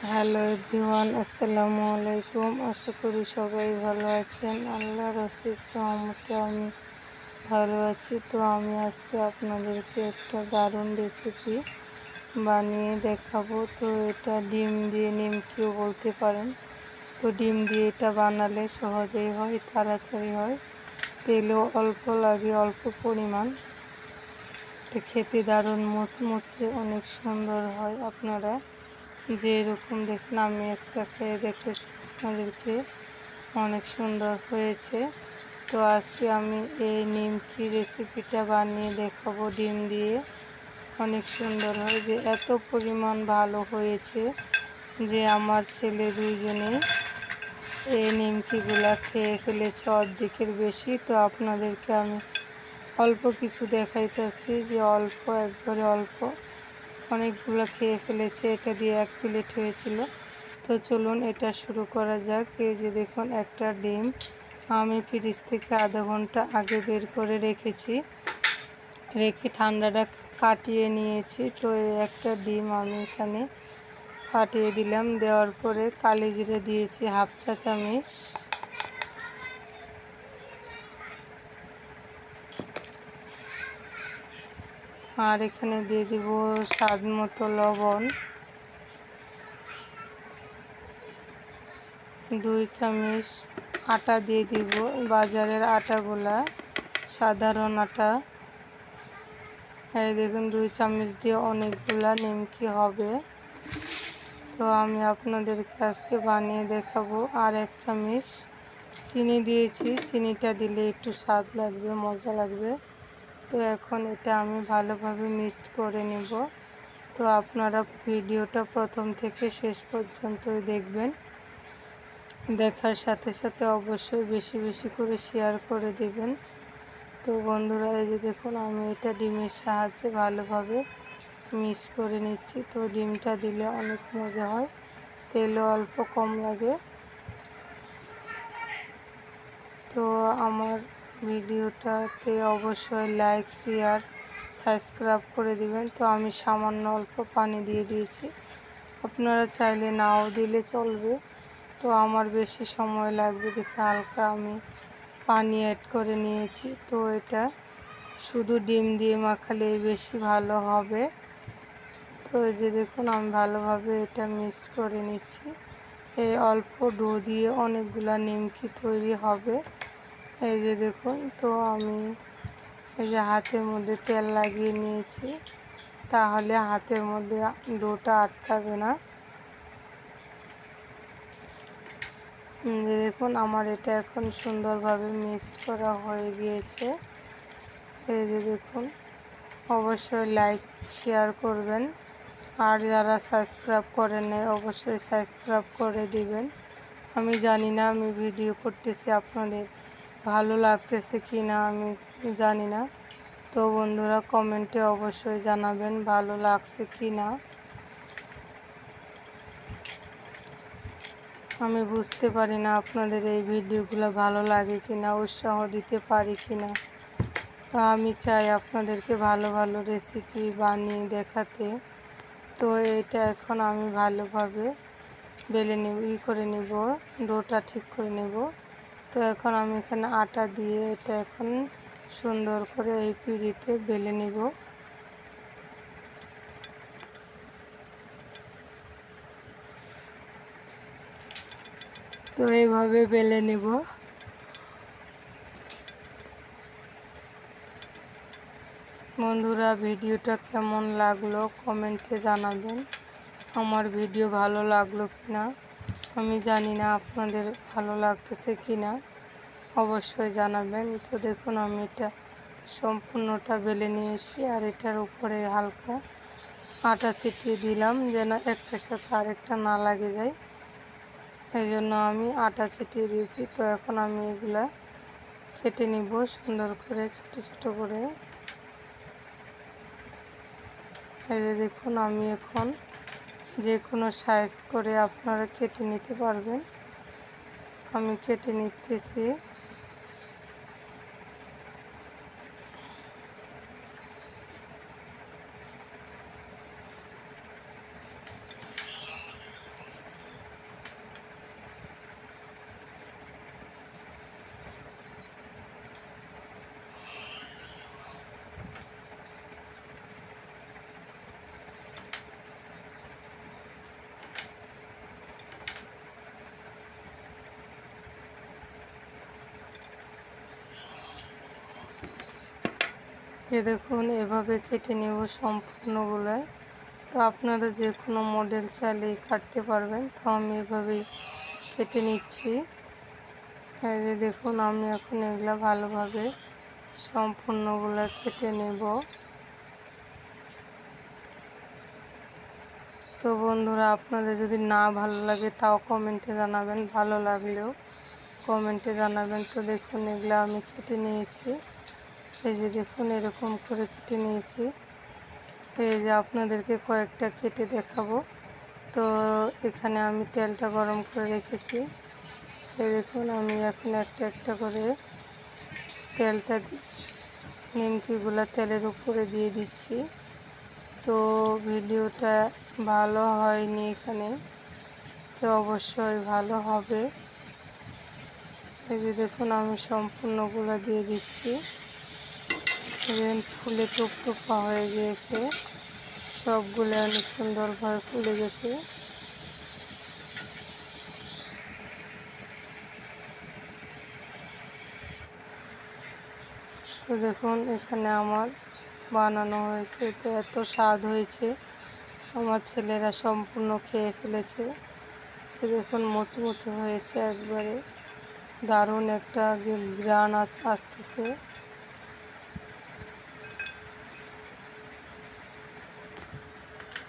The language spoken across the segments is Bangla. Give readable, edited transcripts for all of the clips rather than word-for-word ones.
হ্যালো এভরিওয়ান, আসসালামু আলাইকুম। আশা করি সবাই ভালো আছেন। আল্লাহর অশেষ রহমতে আমি ভালো আছি। তো আমি আজকে আপনাদেরকে একটা দারুণ রেসিপি বানিয়ে দেখাবো। তো এটা ডিম দিয়ে নিমকিও বলতে পারেন। তো ডিম দিয়ে এটা বানালে সহজেই হয়, তাড়াতাড়ি হয়, তেলও অল্প লাগে, অল্প পরিমাণ। এটা খেতে দারুণ মুচমুচে, অনেক সুন্দর হয়। আপনারা যে এরকম দেখেন, আমি একটা খেয়ে দেখেছি, আপনাদেরকে অনেক সুন্দর হয়েছে। তো আজকে আমি এই নিমকি রেসিপিটা বানিয়ে দেখাবো ডিম দিয়ে। অনেক সুন্দর হয়, যে এত পরিমাণ ভালো হয়েছে যে আমার ছেলে দুইজনে এই নিমকিগুলা খেয়ে ফেলেছে, অর্ধেকের বেশি। তো আপনাদেরকে আমি অল্প কিছু দেখাইতেছি, যে অল্প, একবারে অল্প, অনেকগুলো খেয়ে ফেলেছে। এটা দিয়ে 1 প্লেট হয়েছিল। তো চলুন এটা শুরু করা যাক। এই যে দেখুন, একটা ডিম আমি ফ্রিজ থেকে আধা ঘন্টা আগে বের করে রেখেছি, রেখে ঠান্ডাটা কাটিয়ে নিয়েছি। তো এই একটা ডিম আমি এখানে ফাটিয়ে দিলাম। দেওয়ার পরে কালি জিরে দিয়েছি 1/2 চা চামচ, আর এখানে দিয়ে দিব স্বাদ মতো লবণ, 2 চামচ আটা দিয়ে দিব, বাজারের আটাগুলা, সাধারণ আটা। এই দেখুন, 2 চামচ দিয়ে অনেকগুলা নিমকি হবে। তো আমি আপনাদেরকে আজকে বানিয়ে দেখাবো। আর 1 চামচ চিনি দিয়েছি, চিনিটা দিলে একটু স্বাদ লাগবে, মজা লাগবে। তো এখন এটা আমি ভালোভাবে মিক্সড করে নেব। তো আপনারা ভিডিওটা প্রথম থেকে শেষ পর্যন্তই দেখবেন। দেখার সাথে সাথে অবশ্যই বেশি বেশি করে শেয়ার করে দেবেন। তো বন্ধুরা, এই যে দেখুন, আমি এটা ডিমের সাহায্যে ভালোভাবে মিক্স করে নিচ্ছি। তো ডিমটা দিলে অনেক মজা হয়, তেলও অল্প কম লাগে। তো আমার ভিডিওটাতে অবশ্যই লাইক, শেয়ার, সাবস্ক্রাইব করে দিবেন। তো আমি সামান্য অল্প পানি দিয়ে দিয়েছি, আপনারা চাইলে নাও দিলে চলবে। তো আমার বেশি সময় লাগবে দেখে হালকা আমি পানি অ্যাড করে নিয়েছি। তো এটা শুধু ডিম দিয়ে মাখালেই বেশি ভালো হবে। তো এই যে দেখুন, আমি ভালোভাবে এটা মিক্সড করে নিচ্ছি। এই অল্প ডো দিয়ে অনেকগুলা নিমকি তৈরি হবে। এই যে দেখুন, তো আমি এই যে হাতের মধ্যে তেল লাগিয়ে নিয়েছি, তাহলে হাতের মধ্যে ডোটা আটকাবে না। যে দেখুন, আমার এটা এখন সুন্দরভাবে মিক্সড করা হয়ে গিয়েছে। এই যে দেখুন, অবশ্যই লাইক, শেয়ার করবেন। আর যারা সাবস্ক্রাইব করেন নাই, অবশ্যই সাবস্ক্রাইব করে দিবেন। আমি জানি না আমি ভিডিও করতেছি আপনাদের ভালো লাগতেছে কি না, আমি জানি না। তো বন্ধুরা, কমেন্টে অবশ্যই জানাবেন ভালো লাগছে কি না। আমি বুঝতে পারি না আপনাদের এই ভিডিওগুলো ভালো লাগে কি না, উৎসাহ দিতে পারি কি না। তো আমি চাই আপনাদেরকে ভালো ভালো রেসিপি বানিয়ে দেখাতে। তো এটা এখন আমি ভালোভাবে বেলে নেব, করে নেব, ডোটা ঠিক করে নেব। তো এখন আমি এখানে আটা দিয়ে এটা এখন সুন্দর করে এই পিঁড়িতে বেলে নেব। তো এইভাবে বেলে নেব। বন্ধুরা, ভিডিওটা কেমন লাগলো কমেন্টে জানাবেন। আমার ভিডিও ভালো লাগলো কি না, আমি জানি না আপনাদের ভালো লাগতেছে কি না, অবশ্যই জানাবেন। তো দেখুন, আমি এটা সম্পূর্ণটা বেলে নিয়েছি, আর এটার উপরে হালকা আটা ছিটিয়ে দিলাম, যেন একটার সাথে আরেকটা না লাগে যায়, এই জন্য আমি আটা ছিটিয়ে দিয়েছি। তো এখন আমি এগুলা কেটে নিব সুন্দর করে, ছোট ছোট করে। এই যে দেখুন, আমি এখন যে কোনো সাইজ করে আপনারা কেটে নিতে পারবেন। আমি কেটে নিতেছি। দেখুন এভাবে কেটে নেব সম্পূর্ণগুলাই। তো আপনারা যে কোনো মডেল চাইলেই কাটতে পারবেন। তো আমি এভাবেই কেটে নিচ্ছি। এই যে দেখুন আমি এখন এগুলা ভালোভাবে সম্পূর্ণগুলো কেটে নেব। তো বন্ধুরা, আপনাদের যদি না ভালো লাগে তাও কমেন্টে জানাবেন, ভালো লাগলেও কমেন্টে জানাবেন। তো দেখুন এগুলো আমি কেটে নিয়েছি। এই যে দেখুন এরকম করে কেটে নিয়েছি। এই যে আপনাদেরকে কয়েকটা কেটে দেখাবো। তো এখানে আমি তেলটা গরম করে রেখেছি। এই দেখুন আমি এখন একটা একটা করে তেলটা নিমকিগুলো তেলের উপরে দিয়ে দিচ্ছি। তো ভিডিওটা ভালো হয়নি এখানে, তো অবশ্যই ভালো হবে। এই যে দেখুন আমি সম্পূর্ণগুলো দিয়ে দিচ্ছি। ফুলে টুকটুকা হয়ে গিয়েছে, সবগুলো অনেক সুন্দরভাবে ফুলে গেছে। তো দেখুন এখানে আমার বানানো হয়েছে, তো এত স্বাদ হয়েছে, আমার ছেলেরা সম্পূর্ণ খেয়ে ফেলেছে। তো দেখুন মুচমুচে হয়েছে, একবারে দারুণ একটা ঘ্রাণ আসতেছে।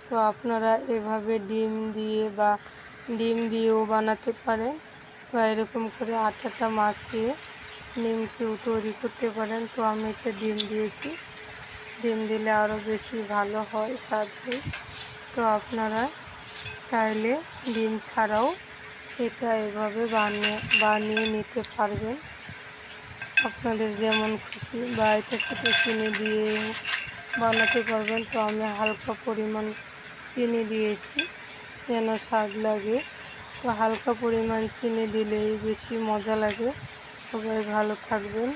তো আপনারা এভাবে ডিম দিয়েও বানাতে পারেন, বা এরকম করে আটাটা মাখিয়ে নিমকিও তৈরি করতে পারেন। তো আমি একটা ডিম দিয়েছি, ডিম দিলে আরও বেশি ভালো হয়, স্বাদ হয়। তো আপনারা চাইলে ডিম ছাড়াও এটা এভাবে বানিয়ে নিতে পারবেন, আপনাদের যেমন খুশি, বা এটার সাথে চিনি দিয়ে বানাতে পারবেন। তো আমি হালকা পরিমাণ চিনি দিয়েছি যেন স্বাদ লাগে। তো হালকা পরিমাণ চিনি দিলেই বেশি মজা লাগে। সবাই ভালো থাকবেন।